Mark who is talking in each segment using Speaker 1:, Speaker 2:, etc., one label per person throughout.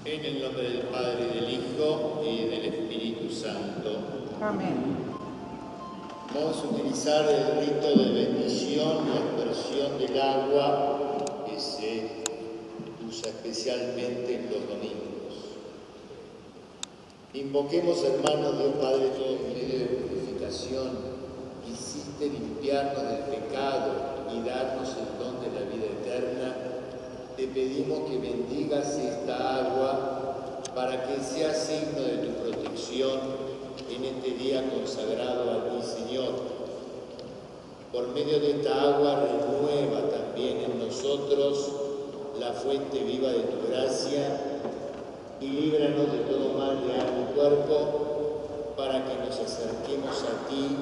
Speaker 1: En el nombre del Padre, y del Hijo, y del Espíritu Santo.
Speaker 2: Amén.
Speaker 1: Vamos a utilizar el rito de bendición y aspersión del agua que se usa especialmente en los domingos. Invoquemos, hermanos, Dios Padre, todo medio de purificación. Quisiste limpiarnos del pecado y darnos el don de la vida eterna. Te pedimos que bendigas esta agua para que sea signo de tu protección en este día consagrado a ti, Señor. Por medio de esta agua renueva también en nosotros la fuente viva de tu gracia y líbranos de todo mal de alma y cuerpo para que nos acerquemos a ti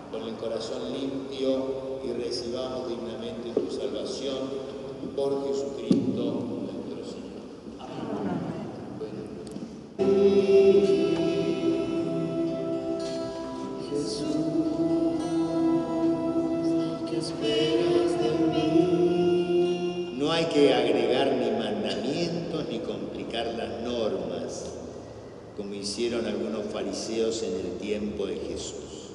Speaker 1: con el corazón limpio y recibamos dignamente tu salvación. Por Jesucristo nuestro Señor. Amén.
Speaker 3: Jesús, ¿qué esperas de mí?
Speaker 1: No hay que agregar ni mandamientos ni complicar las normas, como hicieron algunos fariseos en el tiempo de Jesús.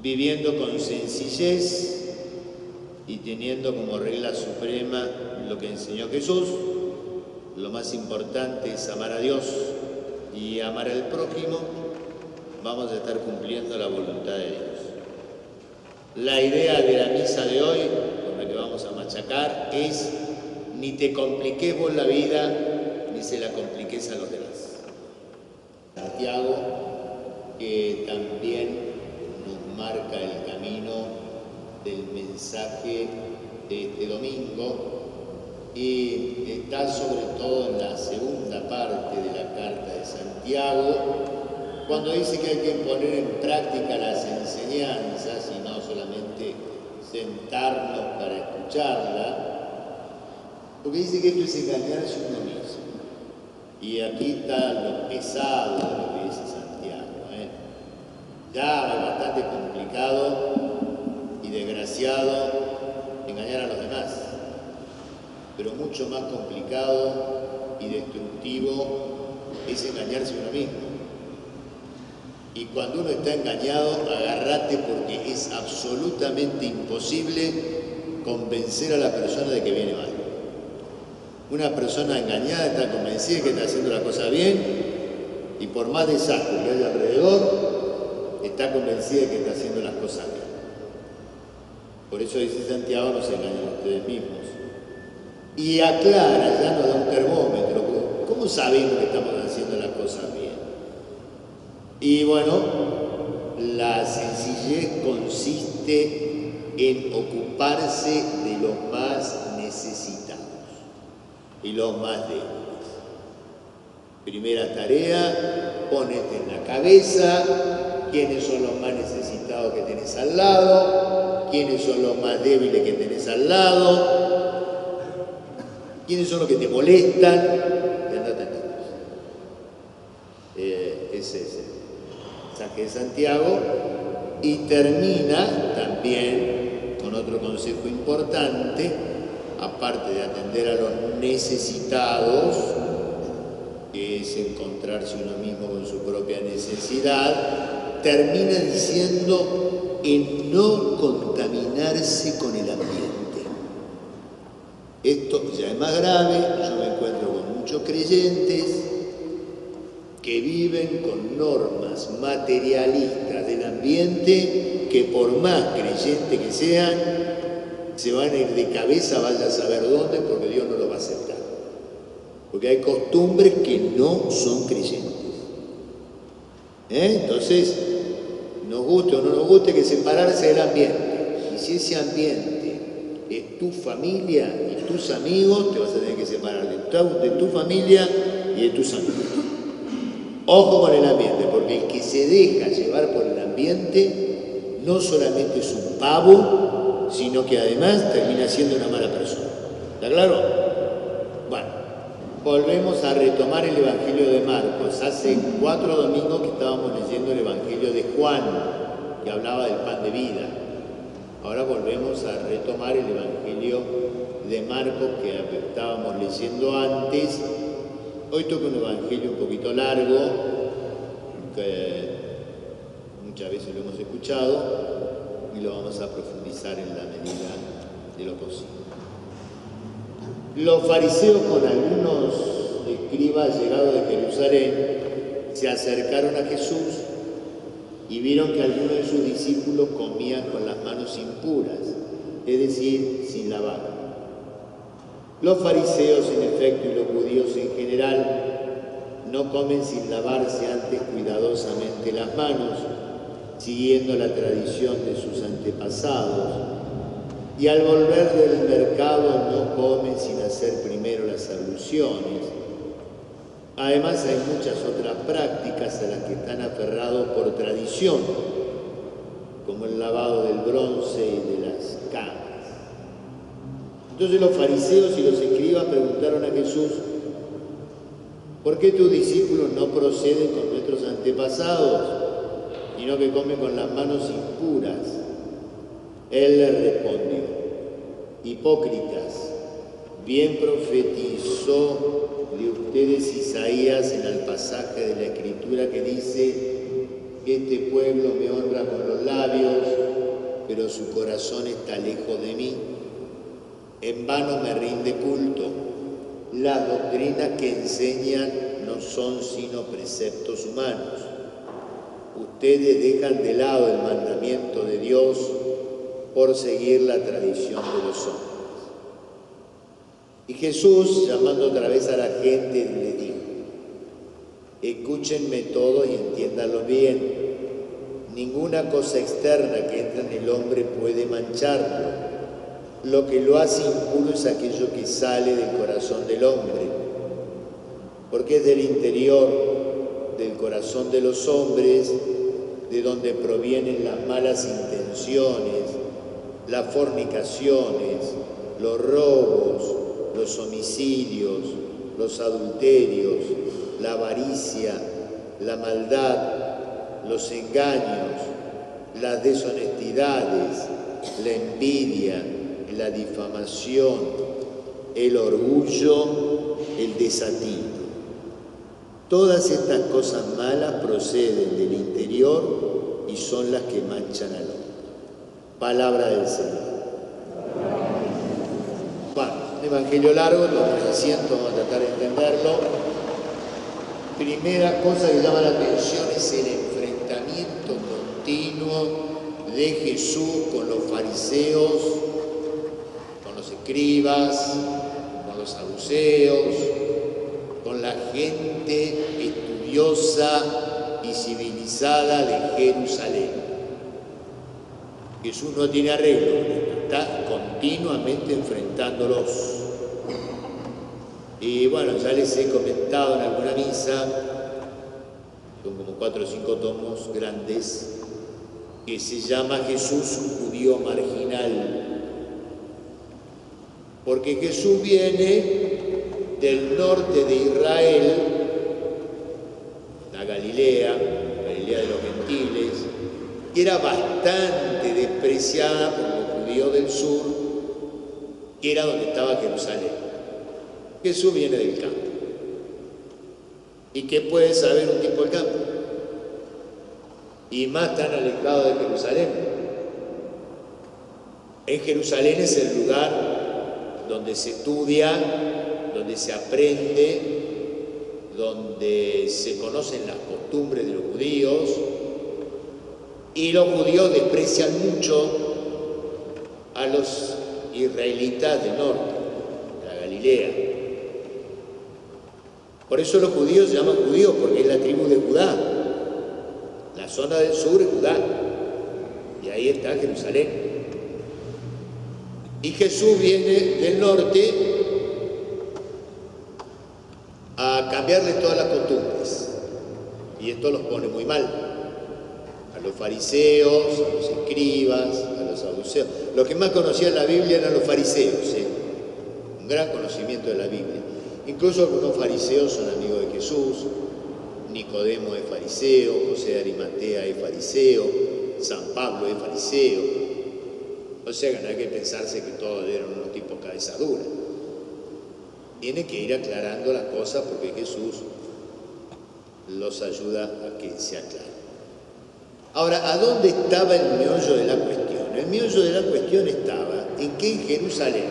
Speaker 1: Viviendo con sencillez y teniendo como regla suprema lo que enseñó Jesús, lo más importante es amar a Dios y amar al prójimo, vamos a estar cumpliendo la voluntad de Dios. La idea de la misa de hoy, con la que vamos a machacar, es ni te compliques vos la vida, ni se la compliques a los demás. Santiago, que también nos marca el camino del mensaje de este domingo, y está sobre todo en la segunda parte de la carta de Santiago, cuando dice que hay que poner en práctica las enseñanzas y no solamente sentarnos para escucharla, porque dice que esto es engañarse uno mismo. Y aquí está lo pesado de lo que dice Santiago. Ya es bastante complicado y desgraciado engañar a los demás, pero mucho más complicado y destructivo es engañarse a uno mismo. Y cuando uno está engañado, agárrate, porque es absolutamente imposible convencer a la persona de que viene mal. Una persona engañada está convencida de que está haciendo la cosa bien, y por más desastre que haya alrededor, está convencida de que está haciendo las cosas bien. Por eso dice Santiago, no se engañen ustedes mismos. Y aclara, ya nos da un termómetro, ¿cómo sabemos que estamos haciendo las cosas bien? Y bueno, la sencillez consiste en ocuparse de los más necesitados y los más débiles. Primera tarea, ponete en la cabeza quiénes son los más necesitados que tenés al lado, quiénes son los más débiles que tenés al lado, quiénes son los que te molestan, y andate a todos. Ese es el mensaje de Santiago, y termina también con otro consejo importante, aparte de atender a los necesitados, que es encontrarse uno mismo con su propia necesidad, termina diciendo en no contaminarse con el ambiente. Esto ya es más grave. Yo me encuentro con muchos creyentes que viven con normas materialistas del ambiente que, por más creyentes que sean, se van a ir de cabeza, vaya a saber dónde, porque Dios no lo va a aceptar. Porque hay costumbres que no son creyentes. Entonces, nos guste o no nos guste, que separarse del ambiente. Y si ese ambiente es tu familia y tus amigos, te vas a tener que separar de tu familia y de tus amigos. Ojo con el ambiente, porque el que se deja llevar por el ambiente no solamente es un pavo, sino que además termina siendo una mala persona. ¿Está claro? Bueno, volvemos a retomar el Evangelio de Marcos. Hace 4 domingos que estábamos leyendo el Evangelio de Juan, que hablaba del pan de vida. Ahora volvemos a retomar el Evangelio de Marcos que estábamos leyendo antes, Hoy toca un evangelio un poquito largo, que muchas veces lo hemos escuchado y lo vamos a profundizar en la medida de lo posible. Los fariseos, con algunos escribas llegados de Jerusalén, se acercaron a Jesús y vieron que algunos de sus discípulos comían con las manos impuras, es decir, sin lavar. Los fariseos, en efecto, y los judíos en general, no comen sin lavarse antes cuidadosamente las manos, siguiendo la tradición de sus antepasados, y al volver del mercado no comen sin hacer primero las abluciones. Además, hay muchas otras prácticas a las que están aferrados por tradición, como el lavado del bronce y de las camas. Entonces los fariseos y los escribas preguntaron a Jesús: ¿por qué tus discípulos no proceden con nuestros antepasados, sino que comen con las manos impuras? Él les respondió: hipócritas, bien profetizó de ustedes Isaías en el pasaje de la Escritura que dice: este pueblo me honra con los labios, pero su corazón está lejos de mí. En vano me rinde culto. Las doctrinas que enseñan no son sino preceptos humanos. Ustedes dejan de lado el mandamiento de Dios por seguir la tradición de los hombres. Y Jesús, llamando otra vez a la gente, le dijo: escúchenme todos y entiéndanlo bien. Ninguna cosa externa que entra en el hombre puede mancharlo. Lo que lo hace impuro es aquello que sale del corazón del hombre, porque es del interior del corazón de los hombres de donde provienen las malas intenciones, las fornicaciones, los robos, los homicidios, los adulterios, la avaricia, la maldad, los engaños, las deshonestidades, la envidia, la difamación, el orgullo, el desatino. Todas estas cosas malas proceden del interior y son las que manchan al hombre. Palabra del Señor. Bueno, un evangelio largo, tomamos asiento, vamos a tratar de entenderlo. Primera cosa que llama la atención es el enfrentamiento continuo de Jesús con los fariseos, con los escribas, con los saduceos, con la gente estudiosa y civilizada de Jerusalén. Jesús no tiene arreglo, está continuamente enfrentándolos. Y bueno, ya les he comentado en alguna misa, son como 4 o 5 tomos grandes, que se llama Jesús un judío marginal. Porque Jesús viene del norte de Israel, la Galilea de los gentiles, que era bastante despreciada por los judíos del sur, que era donde estaba Jerusalén. Jesús viene del campo. ¿Y qué puede saber un tipo del campo? Y más tan alejado de Jerusalén. En Jerusalén es el lugar donde se estudia, donde se aprende, donde se conocen las costumbres de los judíos, y los judíos desprecian mucho a los israelitas del norte, de la Galilea. Por eso los judíos se llaman judíos, porque es la tribu de Judá. La zona del sur es Judá, y ahí está Jerusalén. Y Jesús viene del norte a cambiarle todas las costumbres, y esto los pone muy mal a los fariseos, a los escribas, a los saduceos. Los que más conocían la Biblia eran los fariseos, un gran conocimiento de la Biblia. Incluso algunos fariseos son amigos de Jesús. Nicodemo es fariseo, José de Arimatea es fariseo, San Pablo es fariseo. O sea que no hay que pensarse que todos eran unos tipos cabeza dura. tiene que ir aclarando las cosas porque Jesús los ayuda a que se aclaren. Ahora, ¿a dónde estaba el meollo de la cuestión? El meollo de la cuestión estaba en que en Jerusalén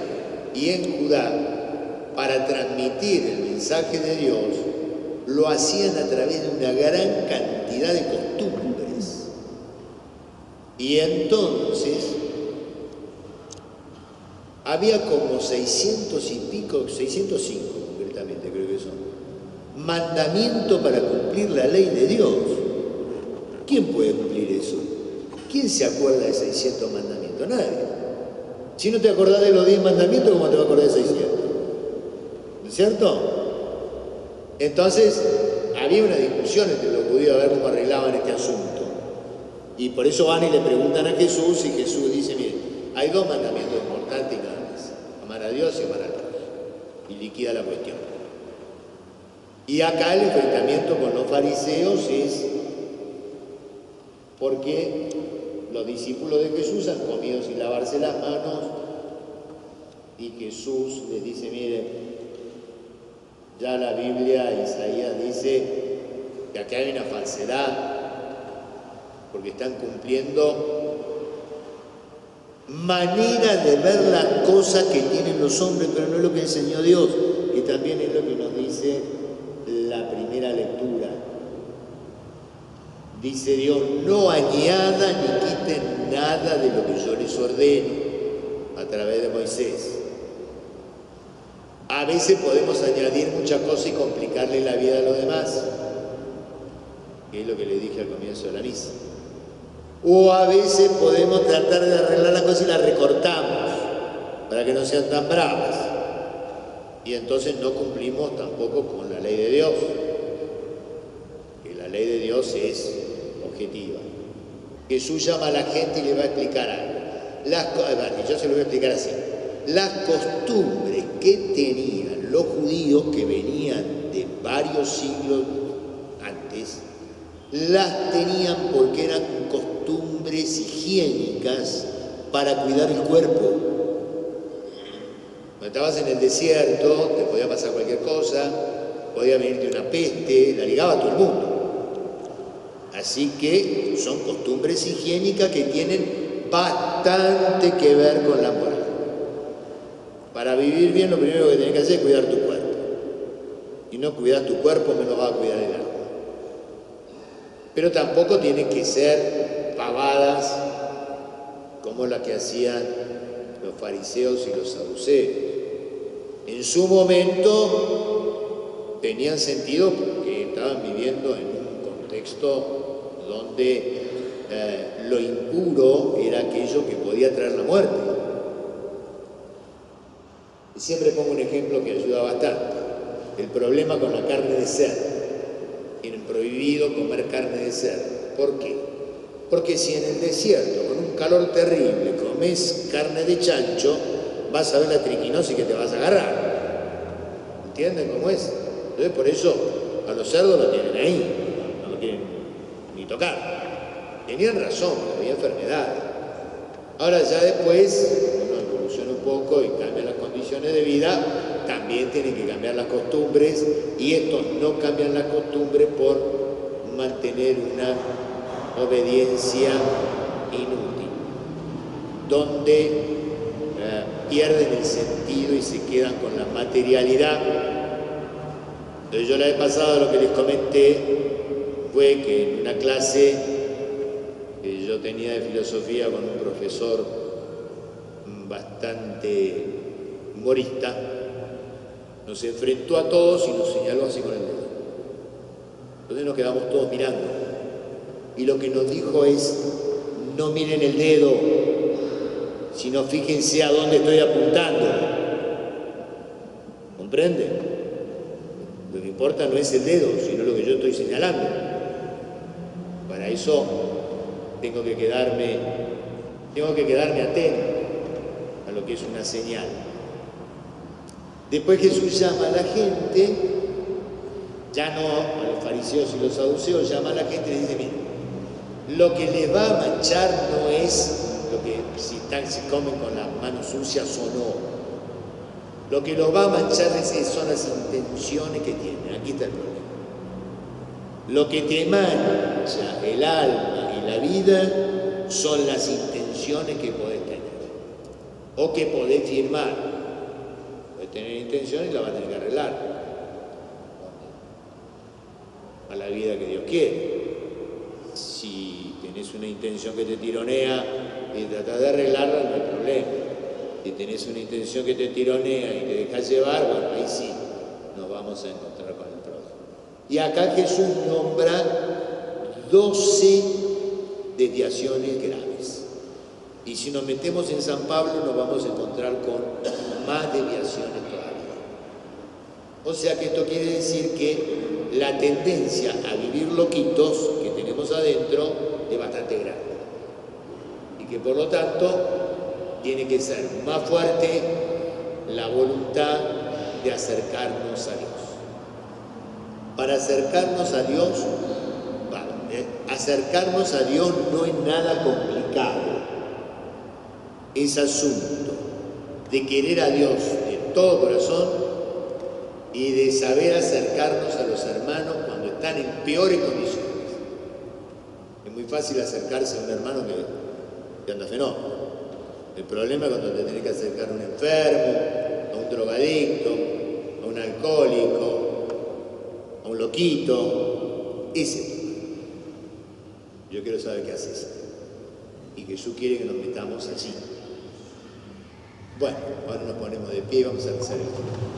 Speaker 1: y en Judá, para transmitir el mensaje de Dios, lo hacían a través de una gran cantidad de costumbres. Y entonces había como 600 y pico, 605 concretamente creo que son, mandamientos para cumplir la ley de Dios. ¿Quién puede cumplir eso? ¿Quién se acuerda de 600 mandamientos? Nadie. Si no te acordás de los 10 mandamientos, ¿cómo te vas a acordar de 600? ¿No es cierto? Entonces, había una discusión entre los judíos a ver cómo arreglaban este asunto. Y por eso van y le preguntan a Jesús, y Jesús dice, mire, hay 2 mandamientos importantes y nada más. Amar a Dios y amar a Dios. Y liquida la cuestión. Y acá el enfrentamiento con los fariseos es porque los discípulos de Jesús han comido sin lavarse las manos y Jesús les dice, mire, ya la Biblia, Isaías dice que acá hay una falsedad porque están cumpliendo manera de ver las cosas que tienen los hombres, pero no es lo que enseñó Dios, que también es lo que nos dice la primera lectura. Dice Dios, no añadan ni quiten nada de lo que yo les ordeno a través de Moisés. A veces podemos añadir muchas cosas y complicarle la vida a los demás, que es lo que le dije al comienzo de la misa. O a veces podemos tratar de arreglar las cosas y las recortamos para que no sean tan bravas. Y entonces no cumplimos tampoco con la ley de Dios, que la ley de Dios es objetiva. Jesús llama a la gente y le va a explicar algo. Yo se lo voy a explicar así. Las costumbres que tenían los judíos que venían de varios siglos antes, las tenían porque eran costumbres higiénicas para cuidar el cuerpo. Cuando estabas en el desierto, te podía pasar cualquier cosa, podía venirte una peste, la ligaba a todo el mundo. Así que son costumbres higiénicas que tienen bastante que ver con la moral. Para vivir bien, lo primero que tenés que hacer es cuidar tu cuerpo. Y no cuidar tu cuerpo, menos vas a cuidar el alma. Pero tampoco tienen que ser pavadas como las que hacían los fariseos y los saduceos. En su momento tenían sentido porque estaban viviendo en un contexto donde lo impuro era aquello que podía traer la muerte. Y siempre pongo un ejemplo que ayuda bastante. El problema con la carne de cerdo. Tienen prohibido comer carne de cerdo. ¿Por qué? Porque si en el desierto, con un calor terrible, comes carne de chancho, vas a ver la triquinosis que te vas a agarrar. ¿Entienden cómo es? Entonces por eso a los cerdos lo tienen ahí, no lo quieren ni tocar. Tenían razón, había enfermedades. Ahora ya después uno evoluciona un poco y cambia las condiciones de vida, también tienen que cambiar las costumbres y estos no cambian las costumbres por mantener una obediencia inútil, donde pierden el sentido y se quedan con la materialidad. Entonces yo la vez pasada lo que les comenté fue que en una clase que yo tenía de filosofía con un profesor bastante humorista, nos enfrentó a todos y nos señaló así con el dedo. Entonces nos quedamos todos mirando. Y lo que nos dijo es, no miren el dedo, sino fíjense a dónde estoy apuntando. ¿Comprenden? Lo que importa no es el dedo, sino lo que yo estoy señalando. Para eso tengo que quedarme atento a lo que es una señal. Después Jesús llama a la gente, ya no a los fariseos y los saduceos, llama a la gente y le dice, miren, lo que les va a manchar no es lo que si comen con las manos sucias o no. Lo que los va a manchar son las intenciones que tienen. Aquí está el problema. Lo que te mancha el alma y la vida son las intenciones que podés tener o que podés firmar. Podés tener intenciones y la vas a tener que arreglar a la vida que Dios quiere. Si tenés una intención que te tironea y tratás de arreglarla, no hay problema. Si tenés una intención que te tironea y te dejas llevar, bueno, ahí sí nos vamos a encontrar con el prójimo. Y acá Jesús nombra 12 desviaciones graves. Y si nos metemos en San Pablo, nos vamos a encontrar con más desviaciones todavía. O sea que esto quiere decir que la tendencia a vivir loquitos que tenemos adentro es bastante grande. Y que por lo tanto tiene que ser más fuerte la voluntad de acercarnos a Dios. Para acercarnos a Dios, acercarnos a Dios no es nada complicado. Es asunto de querer a Dios de todo corazón y de saber acercarnos a los hermanos cuando están en peores condiciones. Es muy fácil acercarse a un hermano que anda fenómeno. El problema es cuando te tenés que acercar a un enfermo, a un drogadicto, a un alcohólico, a un loquito. Ese. Yo quiero saber qué haces. Y Jesús quiere que nos metamos allí. Bueno, ahora nos ponemos de pie y vamos a rezar el Señor.